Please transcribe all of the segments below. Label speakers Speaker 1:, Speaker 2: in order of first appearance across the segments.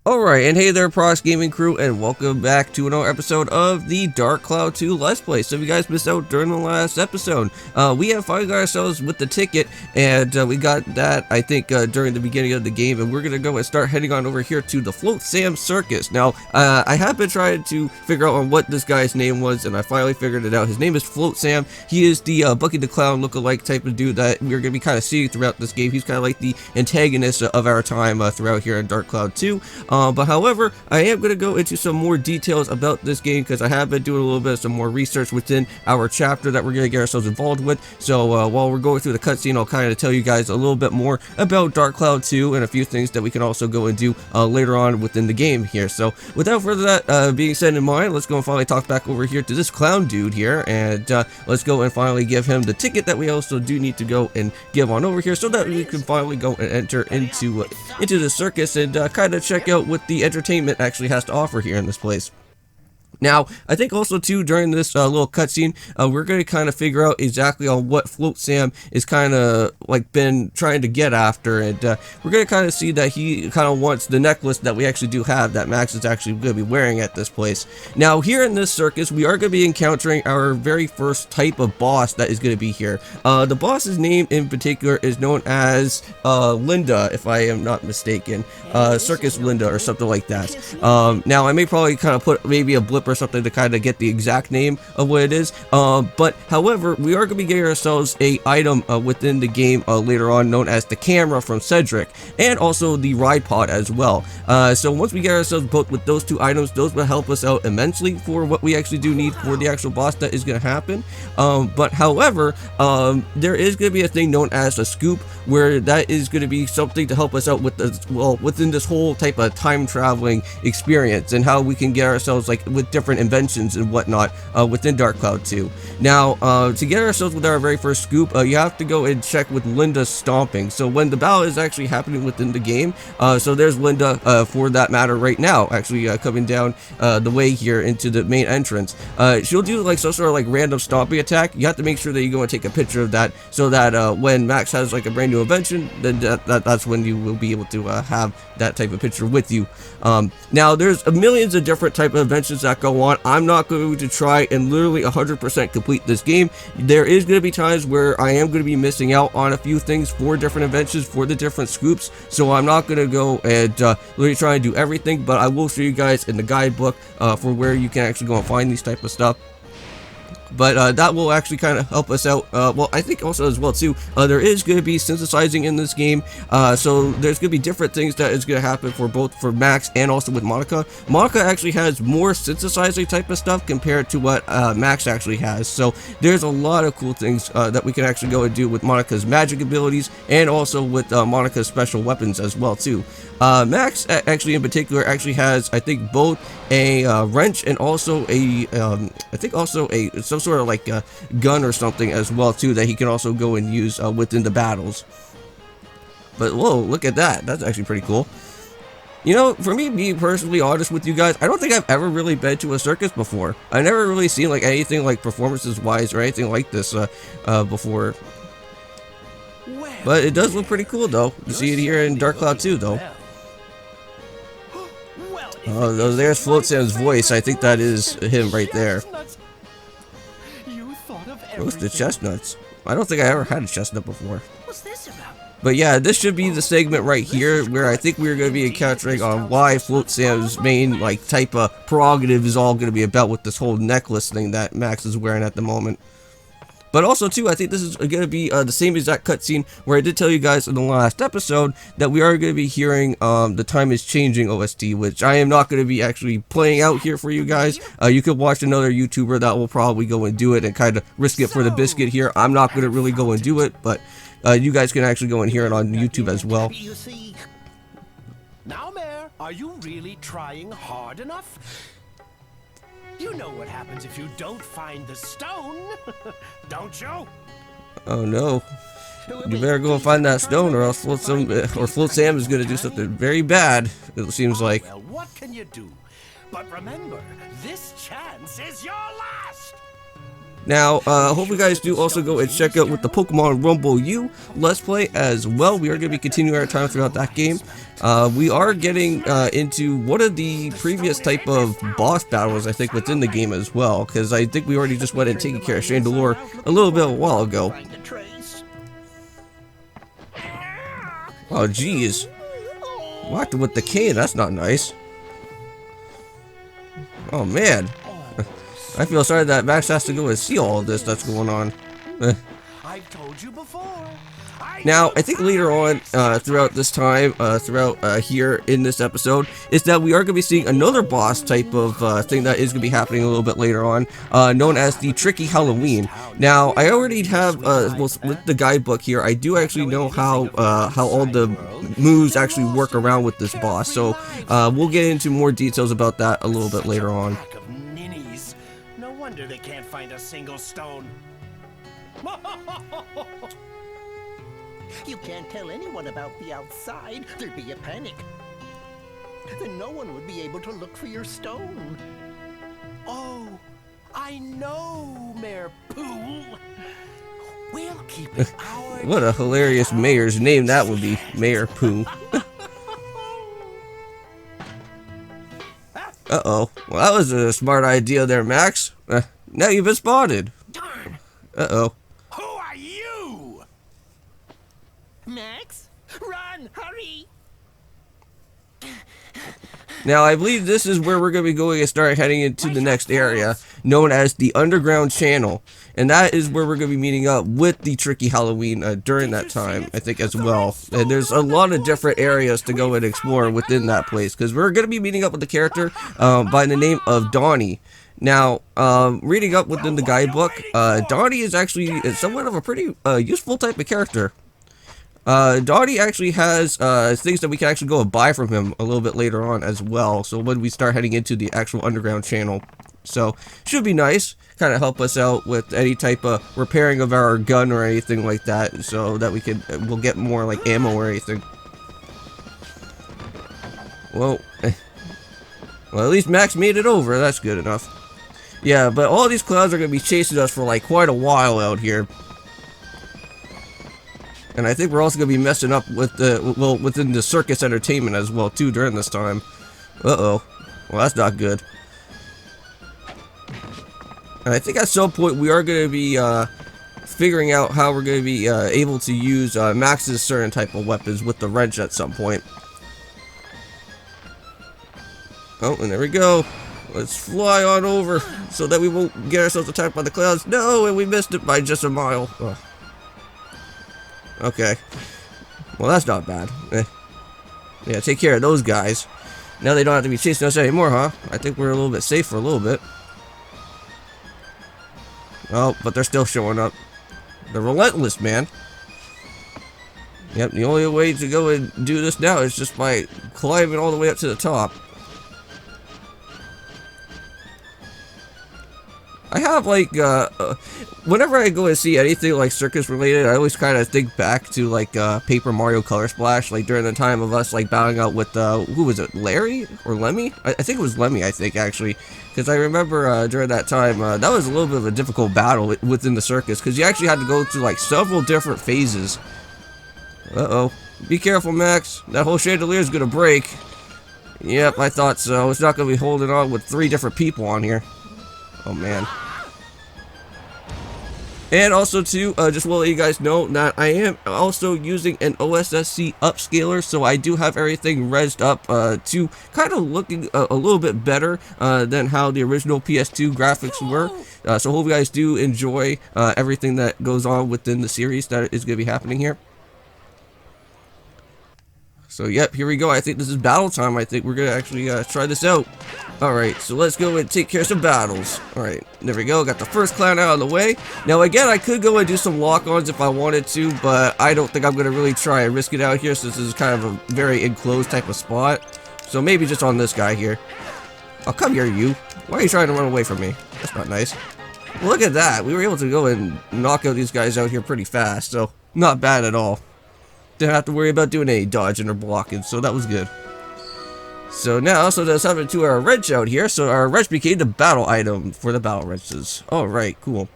Speaker 1: Alright, and hey there, Prox Gaming Crew, and welcome back to another episode of the Dark Cloud 2 Let's Play. So if you guys missed out during the last episode, we have finally got ourselves with the ticket, and we got that, I think, during the beginning of the game, and we're going to go and start heading on over here to the Flotsam Circus. Now, I have been trying to figure out on what this guy's name was, and I finally figured it out. His name is Flotsam. He is the Bucky the Clown look-alike type of dude that we're going to be kind of seeing throughout this game. He's kind of like the antagonist of our time throughout here in Dark Cloud 2. But however, I am going to go into some more details about this game because I have been doing a little bit of some more research within our chapter that we're going to get ourselves involved with. So while we're going through the cutscene, I'll kind of tell you guys a little bit more about Dark Cloud 2 and a few things that we can also go and do later on within the game here. So without further that being said in mind, let's go and finally talk back over here to this clown dude here, and let's go and finally give him the ticket that we also do need to go and give on over here so that we can finally go and enter into the circus and kind of check out what the entertainment actually has to offer here in this place. Now, I think also too during this little cutscene, we're going to kind of figure out exactly on what Flotsam is kind of like been trying to get after, and we're going to kind of see that he kind of wants the necklace that we actually do have that Max is actually going to be wearing at this place. Now, here in this circus, we are going to be encountering our very first type of boss that is going to be here. The boss's name in particular is known as Linda, if I am not mistaken. Circus Linda or something like that. Now, I may probably kind of put maybe a blip or something to kind of get the exact name of what it is, but however, we are going to be getting ourselves a item within the game later on known as the camera from Cedric, and also the ride pod as well. So once we get ourselves both with those two items, those will help us out immensely for what we actually do need for the actual boss that is going to happen. But however, there is going to be a thing known as a scoop, where that is going to be something to help us out with the, well, within this whole type of time traveling experience and how we can get ourselves like with different inventions and whatnot within Dark Cloud 2. Now, to get ourselves with our very first scoop, you have to go and check with Linda's stomping. So when the battle is actually happening within the game, so there's Linda for that matter right now, actually coming down the way here into the main entrance. She'll do like some sort of like random stomping attack. You have to make sure that you go and take a picture of that so that when Max has like a brand new invention, then that's when you will be able to have that type of picture with you. Now, there's millions of different type of inventions that go on. I'm not going to try and literally 100% complete this game. There is going to be times where I am going to be missing out on a few things for different inventions, for the different scoops, so I'm not going to go and literally try and do everything, but I will show you guys in the guidebook for where you can actually go and find these type of stuff. But that will actually kind of help us out. Well, I think also as well too, there is going to be synthesizing in this game, so there's going to be different things that is going to happen for both for Max and also with Monica. Monica actually has more synthesizing type of stuff compared to what Max actually has, so there's a lot of cool things that we can actually go and do with Monica's magic abilities and also with Monica's special weapons as well too. Max actually in particular actually has, I think, both a wrench and also a I think also a some sort of like a gun or something as well too that he can also go and use within the battles. But whoa, look at that, that's actually pretty cool. You know, for me, being personally honest with you guys, I don't think I've ever really been to a circus before. I've never really seen like anything like performances wise or anything like this before. But it does look pretty cool though. You see it here in Dark Cloud 2 though. Oh, there's Flotsam's voice. I think that is him right there. Roasted chestnuts. I don't think I ever had a chestnut before.
Speaker 2: What's this about?
Speaker 1: But yeah, this should be the segment right here where I think we're going to be encountering on why Flotsam's main like type of prerogative is all going to be about with this whole necklace thing that Max is wearing at the moment. But also too, I think this is going to be the same exact cutscene where I did tell you guys in the last episode that we are going to be hearing the Time is Changing OST, which I am not going to be actually playing out here for you guys. You could watch another YouTuber that will probably go and do it and kind of risk it for the biscuit here. I'm not going to really go and do it, but you guys can actually go and hear it on YouTube as well.
Speaker 3: Now, Mayor, are you really trying hard enough? You know what happens if you don't find the stone, don't you?
Speaker 1: Oh no. You better go and find that stone or else Flotsam is going to do something very bad, it seems like.
Speaker 3: Well, what can you do? But remember, this chance is your last!
Speaker 1: Now, hope you guys do also go and check out with the Pokemon Rumble U Let's Play as well. We are going to be continuing our time throughout that game. We are getting into one of the previous type of boss battles, I think, within the game as well, because I think we already just went and taken care of Chandelure a little bit a while ago. Oh, jeez. Whacked him with the cane, that's not nice. Oh, man. I feel sorry that Max has to go and see all of this that's going on.
Speaker 3: I've told you before.
Speaker 1: Now, I think later on, throughout this time, here in this episode, is that we are going to be seeing another boss type of thing that is going to be happening a little bit later on, known as the Tricky Halloween. Now, I already have, well, with the guidebook here, I do actually know how all the moves actually work around with this boss, so we'll get into more details about that a little bit later on.
Speaker 3: No wonder they can't find a single stone.
Speaker 2: You can't tell anyone about the outside. There'd be a panic. Then no one would be able to look for your stone.
Speaker 3: Oh, I know, Mayor Pooh. We'll keep it our
Speaker 1: What a hilarious mayor's name that would be, Mayor Pooh. Uh-oh. Well, that was a smart idea there, Max. Now you've been spotted.
Speaker 3: Darn.
Speaker 1: Uh-oh.
Speaker 3: Who are you?
Speaker 2: Max, run, hurry!
Speaker 1: Now, I believe this is where we're going to be going and start heading into the next area, known as the Underground Channel. And that is where we're going to be meeting up with the Tricky Halloween during that time, I think, as well. And there's a lot of different areas to go and explore within that place, because we're going to be meeting up with the character by the name of Donnie. Now, reading up within the guidebook, Donnie is actually somewhat of a pretty useful type of character. Donnie actually has things that we can actually go and buy from him a little bit later on as well. So when we start heading into the actual underground channel, so should be nice. Kind of help us out with any type of repairing of our gun or anything like that, so that we'll get more like ammo or anything. Well, well, at least Max made it over. That's good enough. Yeah, but all these clowns are gonna be chasing us for like quite a while out here. And I think we're also going to be messing up with the, well, within the circus entertainment as well, too, during this time. Uh-oh. Well, that's not good. And I think at some point we are going to be figuring out how we're going to be able to use Max's certain type of weapons with the wrench at some point. Oh, and there we go. Let's fly on over so that we won't get ourselves attacked by the clouds. No, and we missed it by just a mile. Ugh. Okay. Well, that's not bad. Yeah, take care of those guys. Now they don't have to be chasing us anymore, huh? I think we're a little bit safe for a little bit. Oh, but they're still showing up. They're relentless, man. Yep, the only way to go and do this now is just by climbing all the way up to the top. I have like, whenever I go and see anything like circus related, I always kind of think back to like Paper Mario Color Splash, like during the time of us like battling out with, who was it, Larry or Lemmy? I think it was Lemmy, I think, actually. Because I remember during that time, that was a little bit of a difficult battle within the circus, because you actually had to go through like several different phases. Uh-oh. Be careful, Max. That whole chandelier is going to break. Yep, I thought so. It's not going to be holding on with 3 different people on here. Oh, man. And also, too, just want to let you guys know that I am also using an OSSC upscaler, so I do have everything rezzed up to kind of looking a little bit better than how the original PS2 graphics were. So hope you guys do enjoy everything that goes on within the series that is going to be happening here. So, yep, here we go. I think this is battle time. I think we're going to actually try this out. Alright, so let's go and take care of some battles. Alright, there we go. Got the first clown out of the way. Now, again, I could go and do some lock-ons if I wanted to, but I don't think I'm going to really try and risk it out here, since this is kind of a very enclosed type of spot. So maybe just on this guy here. Oh, come here, you. Why are you trying to run away from me? That's not nice. Well, look at that. We were able to go and knock out these guys out here pretty fast, so not bad at all. Didn't have to worry about doing any dodging or blocking, so that was good. So now, so let's have it to our wrench out here. So our wrench became the battle item for the battle wrenches. Alright, cool.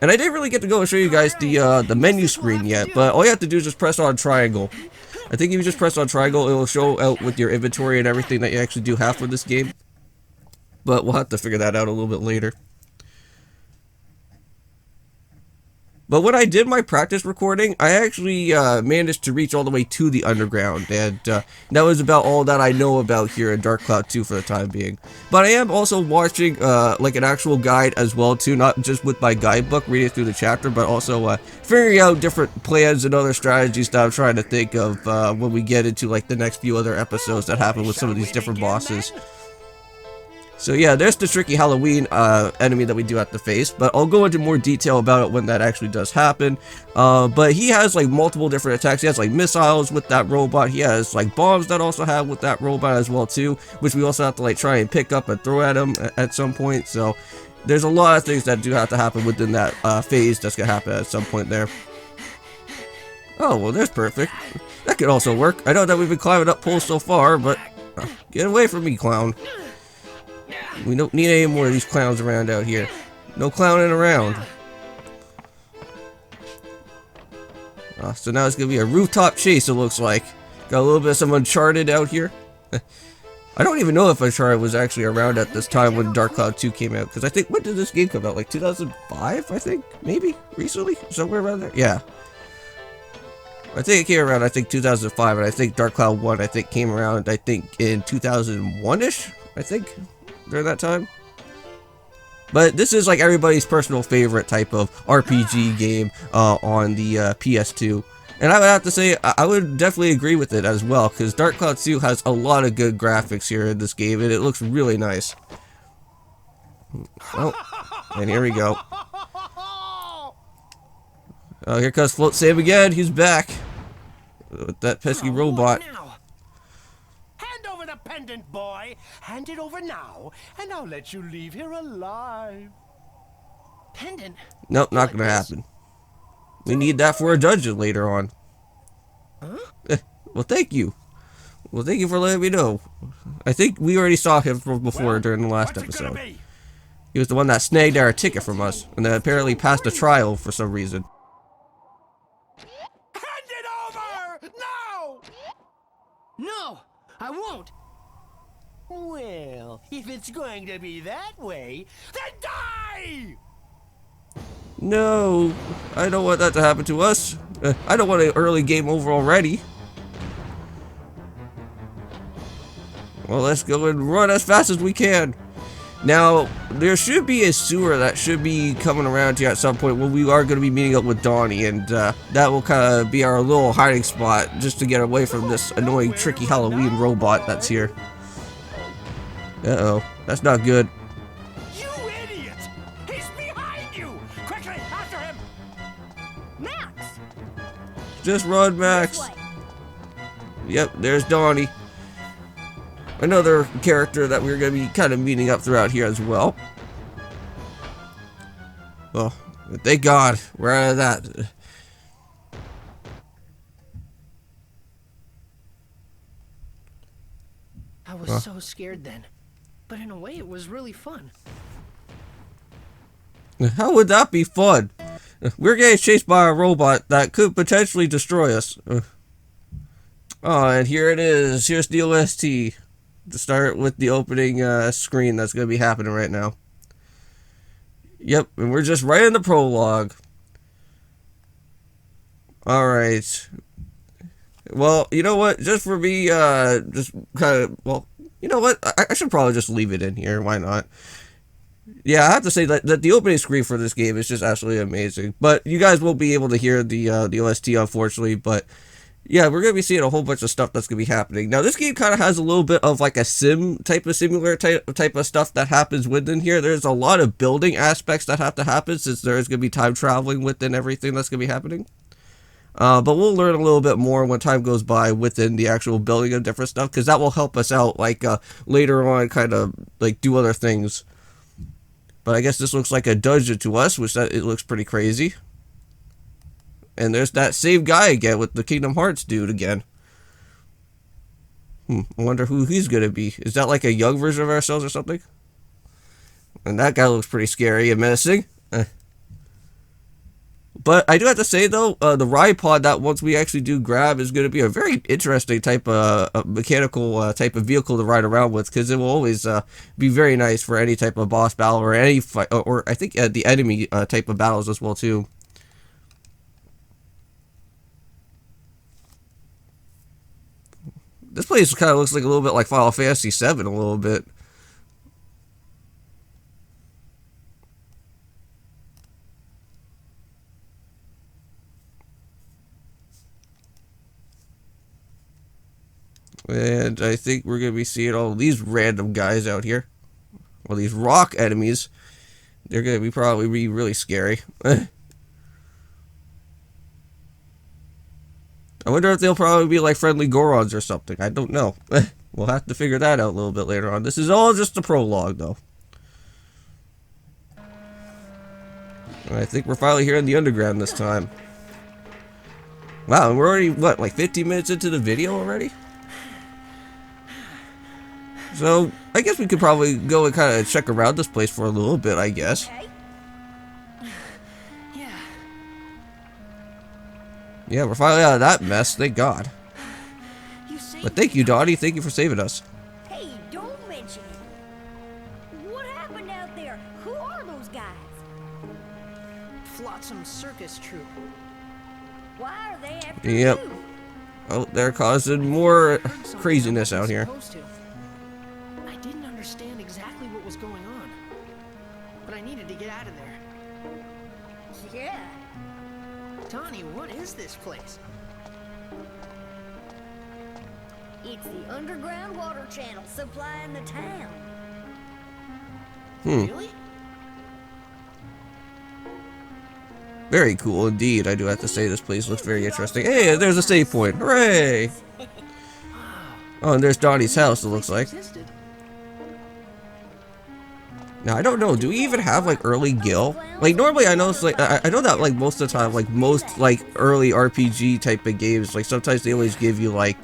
Speaker 1: And I didn't really get to go and show you guys the menu screen yet, but all you have to do is just press on triangle. I think if you just press on triangle, it will show out with your inventory and everything that you actually do have for this game. But we'll have to figure that out a little bit later. But when I did my practice recording, I actually managed to reach all the way to the underground, and that was about all that I know about here in Dark Cloud 2 for the time being. But I am also watching like an actual guide as well too, not just with my guidebook reading through the chapter, but also figuring out different plans and other strategies that I'm trying to think of when we get into like the next few other episodes that happen with some of these different bosses. So yeah, there's the tricky Halloween enemy that we do have to face, but I'll go into more detail about it when that actually does happen. But he has like multiple different attacks. He has like missiles with that robot. He has like bombs that also have with that robot as well too, which we also have to like try and pick up and throw at him at some point. So there's a lot of things that do have to happen within that phase that's gonna happen at some point there. Oh, well, there's perfect. That could also work. I know that we've been climbing up poles so far, but get away from me, clown. We don't need any more of these clowns around out here. No clowning around. So now it's going to be a rooftop chase, it looks like. Got a little bit of some Uncharted out here. I don't even know if Uncharted was actually around at this time when Dark Cloud 2 came out. Because I think, when did this game come out? Like 2005, I think? Maybe? Recently? Somewhere around there? Yeah. I think it came around, I think, 2005. And I think Dark Cloud 1, I think, came around, I think, in 2001-ish, I think. During that time. But this is like everybody's personal favorite type of RPG game on the PS2. And I would have to say, I would definitely agree with it as well, because Dark Cloud 2 has a lot of good graphics here in this game, and it looks really nice. Oh, and here we go. Oh, here comes Flotsam again. He's back with that pesky robot.
Speaker 3: Pendant, boy. Hand it over now, and I'll let you leave here alive. Pendant?
Speaker 1: Nope, not gonna happen. We need that for a dungeon later on. Huh? Well, thank you. Well, thank you for letting me know. I think we already saw him from before during the last episode. He was the one that snagged our ticket from us, and then apparently passed a trial for some reason.
Speaker 3: Hand it over! No!
Speaker 4: No, I won't.
Speaker 3: Well, if it's going to be that way, then die!
Speaker 1: No, I don't want that to happen to us. I don't want an early game over already. Well, let's go and run as fast as we can. Now, there should be a sewer that should be coming around here at some point when we are going to be meeting up with Donnie, and that will kind of be our little hiding spot just to get away from this annoying, tricky Halloween robot that's here. Uh-oh, that's not good.
Speaker 3: You idiot! He's behind you! Quickly, after him!
Speaker 4: Max!
Speaker 1: Just run, Max. Yep, there's Donnie. Another character that we're going to be kind of meeting up throughout here as well. Oh, thank God, we're out of that.
Speaker 4: I was so scared then. But in a way, it was really fun.
Speaker 1: How would that be fun? We're getting chased by a robot that could potentially destroy us. Oh, and here it is. Here's the OST. To start with the opening screen that's going to be happening right now. Yep, and we're just right in the prologue. Alright. Well, you know what? Just for me, just kind of, well, you know what? I should probably just leave it in here. Why not? Yeah, I have to say that the opening screen for this game is just absolutely amazing. But you guys won't be able to hear the OST, unfortunately. But yeah, we're going to be seeing a whole bunch of stuff that's going to be happening. Now, this game kind of has a little bit of like a simulator type of stuff that happens within here. There's a lot of building aspects that have to happen since there is going to be time traveling within everything that's going to be happening. But we'll learn a little bit more when time goes by within the actual building of different stuff, because that will help us out, like, later on, kind of, like, do other things. But I guess this looks like a dungeon to us, which it looks pretty crazy. And there's that same guy again with the Kingdom Hearts dude again. I wonder who he's gonna be. Is that like a young version of ourselves or something? And that guy looks pretty scary and menacing. But I do have to say though, the ride pod that once we actually do grab is going to be a very interesting type of mechanical type of vehicle to ride around with, because it will always be very nice for any type of boss battle or any fight, or I think the enemy type of battles as well too. This place kind of looks like a little bit like Final Fantasy VII a little bit. And I think we're going to be seeing all these random guys out here. Well, these rock enemies. They're going to probably be really scary. I wonder if they'll probably be like friendly Gorons or something. I don't know. We'll have to figure that out a little bit later on. This is all just a prologue, though. I think we're finally here in the underground this time. Wow, and we're already, what, like 15 minutes into the video already? So, I guess we could probably go and kind of check around this place for a little bit, I guess. Yeah, we're finally out of that mess, thank God. But thank you, Dottie. Thank you for saving us.
Speaker 5: Hey, don't mention it. What happened out there? Who are those guys?
Speaker 4: Flotsam Circus troupe.
Speaker 5: Why are they after
Speaker 1: Yep.
Speaker 5: you?
Speaker 1: Oh, they're causing more craziness out here.
Speaker 4: I didn't understand exactly what was going on, but I needed to get out of there.
Speaker 5: Yeah.
Speaker 4: Donnie, what is this place?
Speaker 5: It's the underground water channel supplying the town.
Speaker 4: Really?
Speaker 1: Very cool indeed. I do have to say this place looks very interesting. Hey, there's a save point. Hooray! Oh, and there's Donnie's house, it looks like. Now, I don't know. Do we even have, like, early Gil? Like, normally I know it's, like, I know that, like, most of the time, like, most, like, early RPG type of games, like, sometimes they always give you, like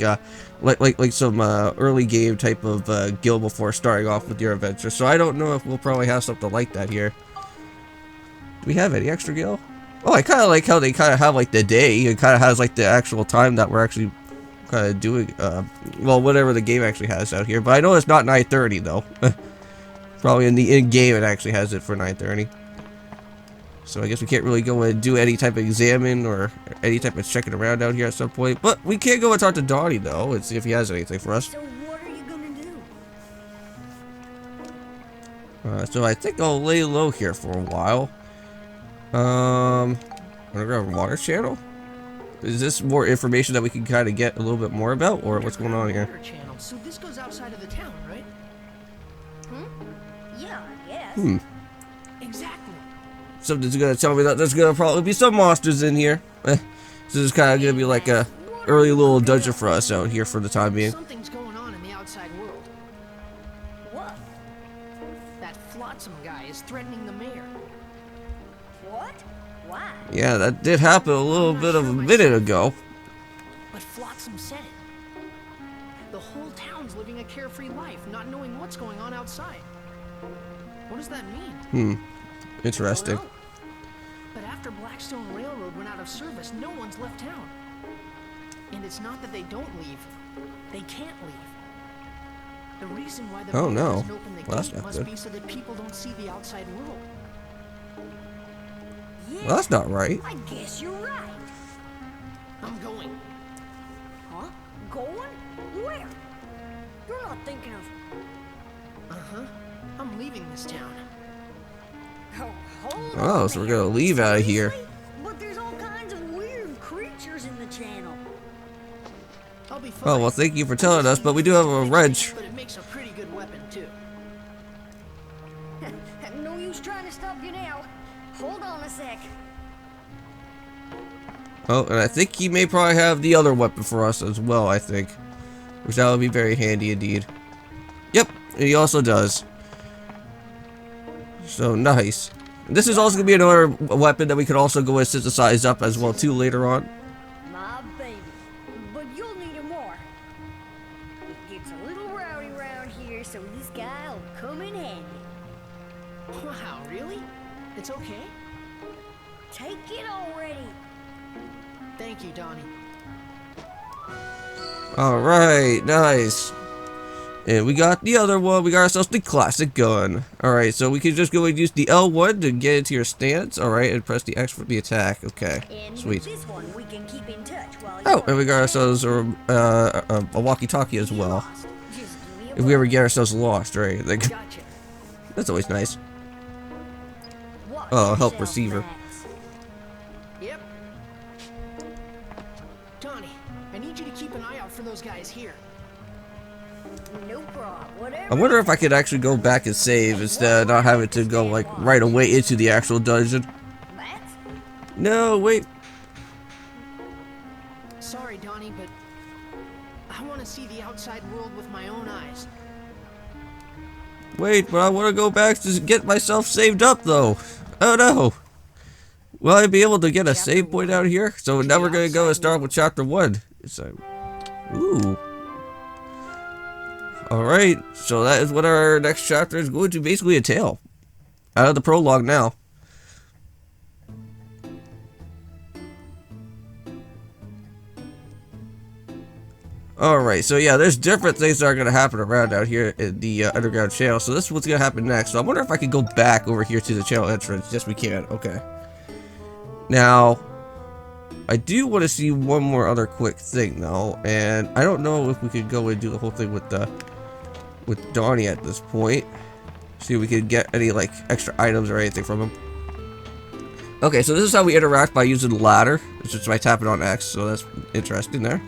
Speaker 1: some, early game type of, Gil before starting off with your adventure. So I don't know if we'll probably have something like that here. Do we have any extra Gil? Oh, I kind of like how they kind of have, like, the day. It kind of has, like, the actual time that we're actually kind of doing, well, whatever the game actually has out here. But I know it's not 9:30, though. Probably in the in-game it actually has it for 9:30. So I guess we can't really go and do any type of examine or any type of checking around out here at some point. But we can go and talk to Donnie, though, and see if he has anything for us.
Speaker 5: So what are you gonna do?
Speaker 1: So I think I'll lay low here for a while. Underground water channel? Is this more information that we can kind of get a little bit more about, or what's going on here?
Speaker 4: Water channel. So this goes outside of the town, right?
Speaker 5: Yeah, I guess.
Speaker 4: Exactly.
Speaker 1: Something's gonna tell me that there's gonna probably be some monsters in here. So this is kind of gonna be like a early little dungeon for us out here for the time being.
Speaker 4: Something's going on in the outside world.
Speaker 5: What?
Speaker 4: That Flotsam guy is threatening the mayor.
Speaker 5: What? Why?
Speaker 1: Yeah, that did happen a little bit of a minute ago.
Speaker 4: But Flotsam said it. The whole town's living a carefree life, not knowing what's going on outside. What does that mean?
Speaker 1: Interesting.
Speaker 5: I don't know.
Speaker 4: But after Blackstone Railroad went out of service, no one's left town. And it's not that they don't leave. They can't leave. The reason why the
Speaker 1: Oh,
Speaker 4: mayor
Speaker 1: no.
Speaker 4: doesn't open the
Speaker 1: Well, that's
Speaker 4: gate
Speaker 1: not
Speaker 4: must
Speaker 1: good.
Speaker 4: be so that people don't see the outside world.
Speaker 5: Yeah,
Speaker 1: Well, that's not right.
Speaker 5: I guess you're right.
Speaker 4: I'm going.
Speaker 5: Huh? Going? Where? You're not thinking of...
Speaker 4: Uh-huh. I'm leaving this town.
Speaker 5: Oh, hold
Speaker 1: Oh,
Speaker 5: on
Speaker 1: so we're
Speaker 5: there.
Speaker 1: gonna leave out of here.
Speaker 5: Seriously? But there's all kinds of weird creatures in the channel.
Speaker 4: I'll be fine.
Speaker 1: Oh, well, thank you for telling us, but we do have a wrench.
Speaker 4: But it makes a pretty good weapon, too.
Speaker 5: No use trying to stop you now. Hold on a sec.
Speaker 1: Oh, and I think he may probably have the other weapon for us as well, I think. Which that would be very handy indeed. Yep, he also does. So, nice. And this is also going to be another weapon that we could also go and synthesize up as well, too, later on.
Speaker 5: My baby. But you'll need it more. It gets a little rowdy around here, so this guy will come in handy.
Speaker 4: Wow, really? It's okay?
Speaker 5: Take it already.
Speaker 4: Thank you, Donnie.
Speaker 1: Alright, nice. And we got the other one. We got ourselves the classic gun. Alright, so we can just go and use the L1 to get into your stance. Alright, and press the X for the attack. Okay,
Speaker 5: And
Speaker 1: sweet.
Speaker 5: with this one, we can keep in touch while
Speaker 1: Oh,
Speaker 5: you're
Speaker 1: and we got ourselves a walkie-talkie as well.
Speaker 5: lost. Just give me a
Speaker 1: If we ever get ourselves lost, right? Like,
Speaker 4: Gotcha.
Speaker 1: that's always nice.
Speaker 5: Watch
Speaker 1: Oh, help
Speaker 5: yourself,
Speaker 1: receiver.
Speaker 5: Max.
Speaker 4: Yep. Donnie, I need you to keep an eye out for those guys here.
Speaker 5: No problem. Whatever.
Speaker 1: I wonder if I could actually go back and save instead of not having to go, like, right away into the actual dungeon.
Speaker 5: Max?
Speaker 1: No, wait.
Speaker 4: Sorry, Donnie, but I want to see the outside world with my own eyes.
Speaker 1: Wait, but I want to go back to get myself saved up, though. Oh, no. Will I be able to get a save point out here? So now we're going to go and start with chapter 1. It's like, ooh. Alright, so that is what our next chapter is going to basically entail. Out of the prologue now. Alright, so yeah, there's different things that are going to happen around out here in the underground channel. So this is what's going to happen next. So I wonder if I could go back over here to the channel entrance. Yes, we can. Okay. Now, I do want to see one more other quick thing, though. And I don't know if we could go and do the whole thing with Donnie at this point. See if we could get any, like, extra items or anything from him. Okay, so this is how we interact by using the ladder. It's just by tapping on X, so that's interesting there.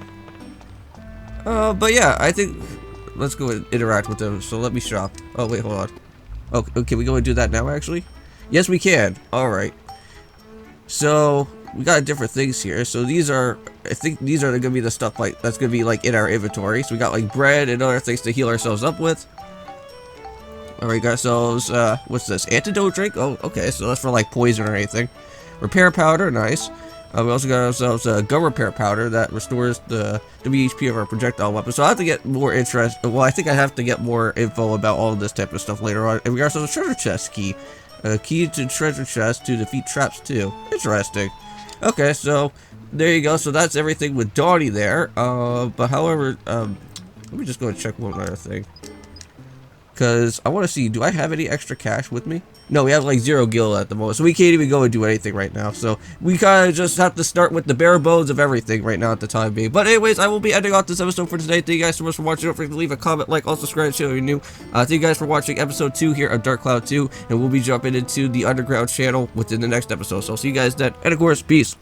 Speaker 1: But yeah, I think let's go and interact with them. So let me shop. Oh wait, hold on. Oh, can we go and do that now? Actually, yes, we can. All right. So we got different things here. So these are, I think these are gonna be the stuff like that's gonna be like in our inventory. So we got like bread and other things to heal ourselves up with. All right, got ourselves what's this? Antidote drink. Oh, okay. So that's for like poison or anything. Repair powder, nice. We also got ourselves a gun repair powder that restores the WHP of our projectile weapon. So I have to get more interest. Well, I think I have to get more info about all of this type of stuff later on. And we got ourselves a treasure chest key. A key to treasure chest to defeat traps too. Interesting. Okay, so there you go. So that's everything with Donnie there. But however, let me just go and check one other thing. Because I want to see, do I have any extra cash with me? No, we have like 0 gil at the moment, so we can't even go and do anything right now. So we kind of just have to start with the bare bones of everything right now at the time being. But anyways, I will be ending off this episode for today. Thank you guys so much for watching. Don't forget to leave a comment, like, also subscribe to the channel if you're new. Thank you guys for watching episode 2 here of Dark Cloud 2, and we'll be jumping into the underground channel within the next episode. So I'll see you guys then, and of course, peace.